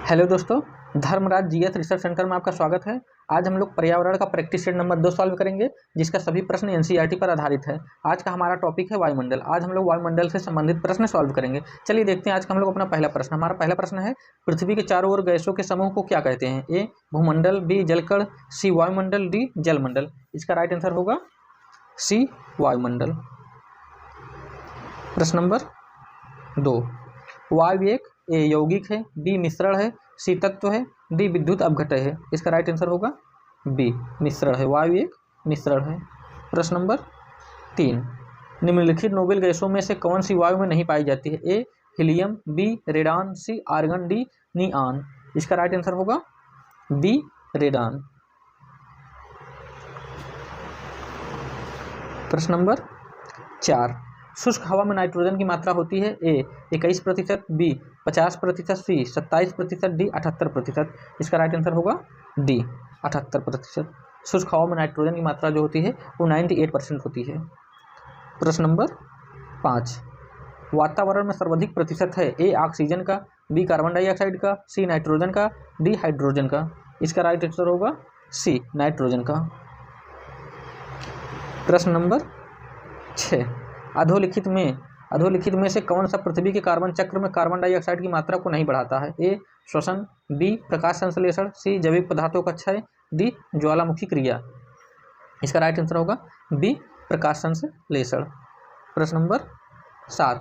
Hello दोस्तों, Dharmaraj GS research centre में आपका स्वागत है। आज हम लोग पर्यावरण का प्रैक्टिस सेट नंबर 2 सॉल्व करेंगे, जिसका सभी प्रश्न एनसीईआरटी पर आधारित है। आज का हमारा टॉपिक है वायुमंडल। आज हम लोग वायुमंडल से संबंधित प्रश्न सॉल्व करेंगे। चलिए देखते हैं आज का हम लोग अपना पहला प्रश्न। हमारा पहला प्रश्न है, पृथ्वी के चारों ओर गैसों के समूह को क्या कहते हैं? ए भूमंडल, बी जलकण, सी वायुमंडल, डी जलमंडल। इसका राइट आंसर होगा सी वायुमंडल। प्रश्न नंबर 2, वायु एक ए यौगिक है, बी मिश्रण है, सी तत्व है, डी विद्युत अपघटय है। इसका राइट आंसर होगा बी मिश्रण है। वायु एक मिश्रण है। प्रश्न नंबर 3, निम्नलिखित नोबेल गैसों में से कौन सी वायु में नहीं पाई जाती है? ए हीलियम, बी रेडान, सी आर्गन, डी निऑन। इसका राइट आंसर होगा बी रेडान। प्रश्न नंबर 4, शुष्क हवा में नाइट्रोजन की मात्रा होती है? ए 21%, बी 50%, सी 27%, डी 78%। इसका राइट आंसर होगा डी 78%। शुष्क हवा में नाइट्रोजन की मात्रा जो होती है वो 98% होती है। प्रश्न नंबर 5, वातावरण में सर्वाधिक प्रतिशत है? ए ऑक्सीजन का, बी कार्बन डाइऑक्साइड का, सी नाइट्रोजन का, डी हाइड्रोजन का। इसका राइट आंसर होगा सी नाइट्रोजन का। प्रश्न नंबर 6, अधोलिखित में से कौन सा पृथ्वी के कार्बन चक्र में कार्बन डाइऑक्साइड की मात्रा को नहीं बढ़ाता है? ए श्वसन, बी प्रकाश संश्लेषण, सी जैविक पदार्थों का क्षय, डी ज्वालामुखी क्रिया। इसका राइट आंसर होगा बी प्रकाश संश्लेषण। प्रश्न नंबर 7,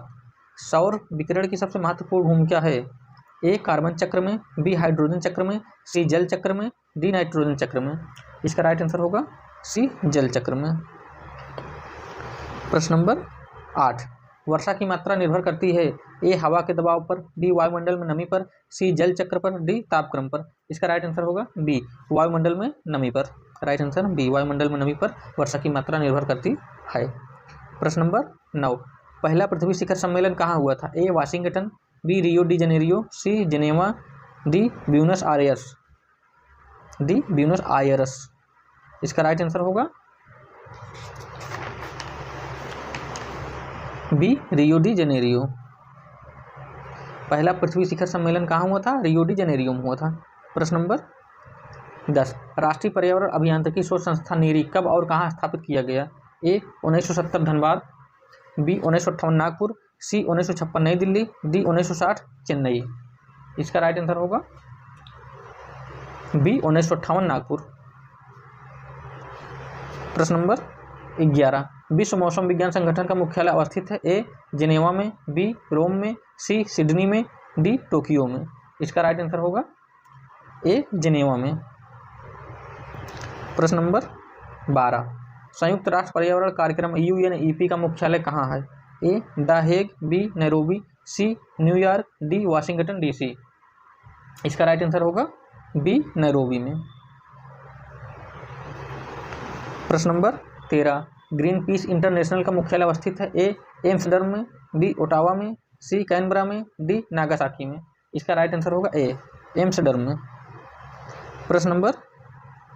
सौर विकिरण की सबसे महत्वपूर्ण भूमिका है? ए कार्बन चक्र में, बी हाइड्रोजन चक्र में, सी जल चक्र में, डी नाइट्रोजन चक्र में। इसका राइट आंसर होगा सी जल चक्र में। प्रश्न नंबर 8, वर्षा की मात्रा निर्भर करती है? ए हवा के दबाव पर, बी वायुमंडल में नमी पर, सी जल चक्र पर, डी तापक्रम पर। इसका राइट आंसर होगा बी वायुमंडल में नमी पर। राइट आंसर बी वायुमंडल में नमी पर वर्षा की मात्रा निर्भर करती है। प्रश्न नंबर 9, पहला पृथ्वी शिखर सम्मेलन कहाँ हुआ था? A Washington, B Rio de Janeiro, C Geneva, D Buenos Aires. इसका राइट आंसर होगा बी रियो डी जनेरियो। पहला पृथ्वी शिखर सम्मेलन कहाँ हुआ था? रियो डी जनेरियो में हुआ था। प्रश्न नंबर 10, राष्ट्रीय पर्यावरण अभियांत्रिकी शोध संस्थान नीरी कब और कहाँ स्थापित किया गया? ए 1970 धनबाद, बी 1958 नागपुर, सी 1956 नई दिल्ली, डी 1960 चेन्नई। इसका राइट आंसर होगा बी 1958 नागपुर। प्रश्न नंबर 11, विश्व मौसम विज्ञान संगठन का मुख्यालय अवस्थित है? ए जिनेवा में, बी रोम में, सी सिडनी में, डी टोक्यो में। इसका राइट आंसर होगा ए जिनेवा में। प्रश्न नंबर 12, संयुक्त राष्ट्र पर्यावरण कार्यक्रम UNEP का मुख्यालय कहाँ है? A the Hague, B Nairobi, C New York, D Washington DC। इसका राइट आंसर होगा बी नैरोबी में। प्रश्न नंबर 13, ग्रीन पीस इंटरनेशनल का मुख्यालय अवस्थित है? ए एम्स्टर्डम में, बी ओटावा में, सी कैनबरा में, डी नागासाकी में। इसका राइट आंसर होगा ए एम्स्टर्डम में। प्रश्न नंबर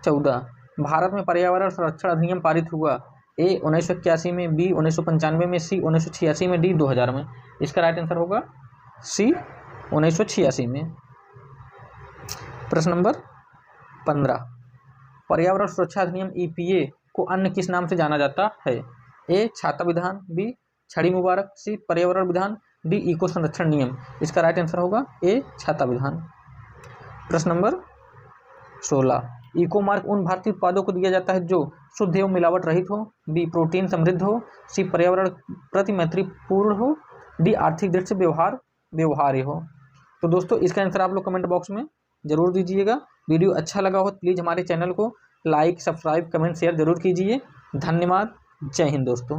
14, भारत में पर्यावरण संरक्षण अधिनियम पारित हुआ? ए 1981 में, बी 1995 में, सी 1986 में, डी 2000 में। इसका राइट आंसर होगा सी 1986 में। प्रश्न नंबर 15, पर्यावरण सुरक्षा अधिनियम EPA को अन्य किस नाम से जाना जाता है? ए छाता विधान, बी छड़ी मुबारक, सी पर्यावरण विधान, डी इको संरक्षण नियम। इसका राइट आंसर होगा ए छाता विधान। प्रश्न नंबर 16, इको मार्क उन भारतीय उत्पादों को दिया जाता है जो शुद्ध एवं मिलावट रहित हो, बी प्रोटीन समृद्ध हो, सी पर्यावरण प्रति मैत्रीपूर्ण हो, डी आर्थिक दृष्टि से व्यवहार्य हो। तो दोस्तों इसका आंसर आप लोग कमेंट बॉक्स में जरूर दीजिएगा। वीडियो अच्छा लगा हो तो प्लीज़ हमारे चैनल को लाइक, सब्सक्राइब, कमेंट, शेयर जरूर कीजिए। धन्यवाद। जय हिंद दोस्तों।